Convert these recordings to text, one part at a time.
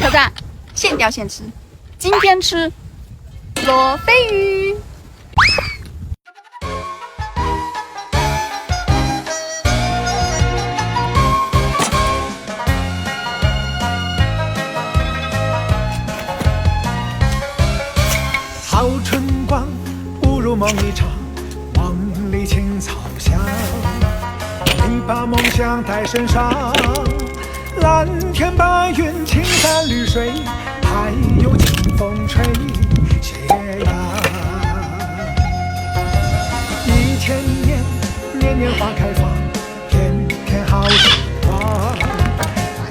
挑战，现钓现吃。今天吃罗非鱼。好春光，不如梦一场，梦里青草香。你把梦想带身上，蓝天白云，青山绿水，还有清风吹斜阳。1000年，年年花开放，天天好时光。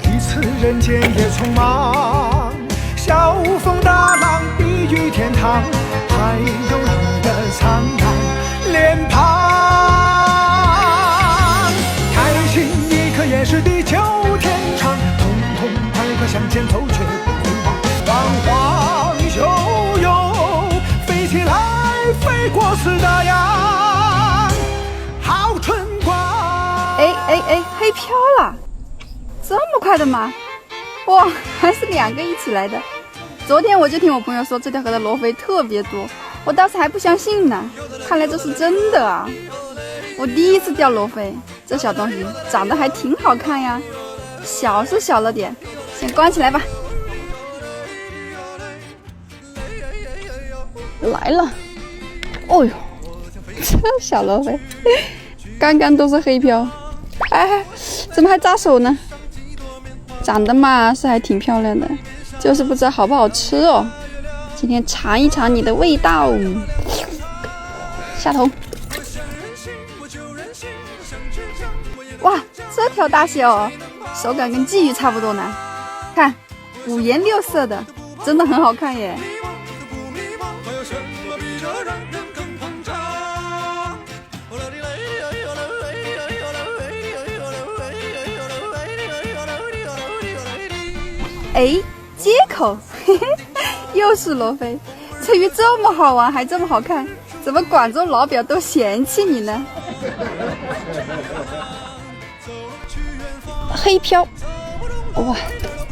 一次人间也匆忙，小风大浪，碧玉天堂，还有你的苍凉脸庞。开心一刻也是地久天长，痛痛快快向前走，绝不回望。晃晃悠悠，飞起来，飞过四大洋，好春光。黑漂了，这么快的吗？哇，还是2个一起来的。昨天我就听我朋友说这条河的罗非特别多，我当时还不相信呢，看来这是真的啊！我第一次钓罗非，这小东西长得还挺好看呀，小是小了点，先关起来吧。来了，哦呦，这小罗非，刚刚都是黑漂，哎，怎么还扎手呢？长得嘛是还挺漂亮的，就是不知道好不好吃哦。今天尝一尝你的味道。下头。哇，这条大蟹手感跟鲫鱼差不多呢，看5颜6色的，真的很好看耶。哎，接口，嘿嘿，又是罗非。这鱼这么好玩，还这么好看，怎么广州老表都嫌弃你呢？黑漂，哇，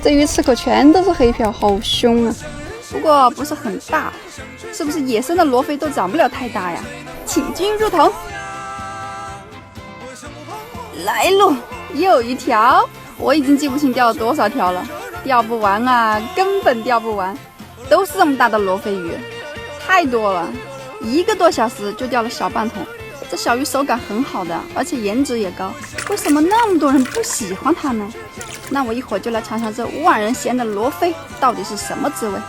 这鱼刺口全都是黑漂，好凶啊！不过不是很大，是不是野生的罗非都长不了太大呀？请君入瓐。来喽，又一条，我已经记不清钓了多少条了。钓不完啊，根本钓不完，都是这么大的罗非鱼，太多了，1个多小时就钓了小半桶。这小鱼手感很好的，而且颜值也高，为什么那么多人不喜欢它呢？那我一会儿就来尝尝这万人嫌的罗非到底是什么滋味。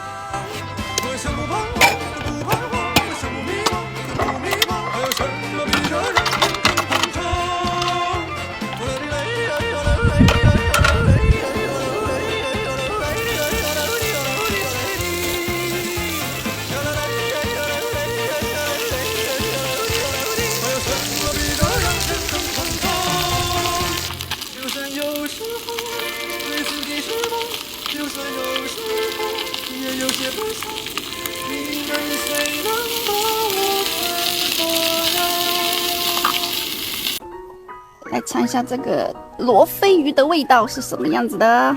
来尝一下这个罗非鱼的味道是什么样子的。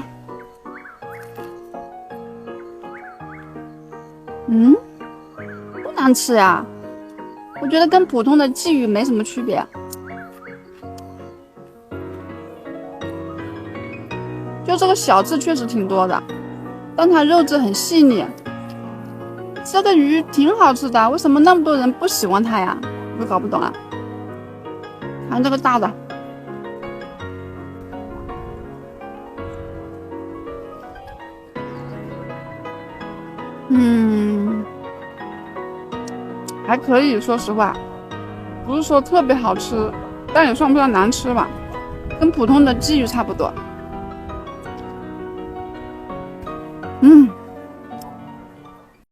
不难吃呀，我觉得跟普通的鲫鱼没什么区别。就这个小刺确实挺多的，但它肉质很细腻。这个鱼挺好吃的，为什么那么多人不喜欢它呀？我搞不懂啊。看这个大的，还可以，说实话，不是说特别好吃，但也算不上难吃吧，跟普通的鲫鱼差不多。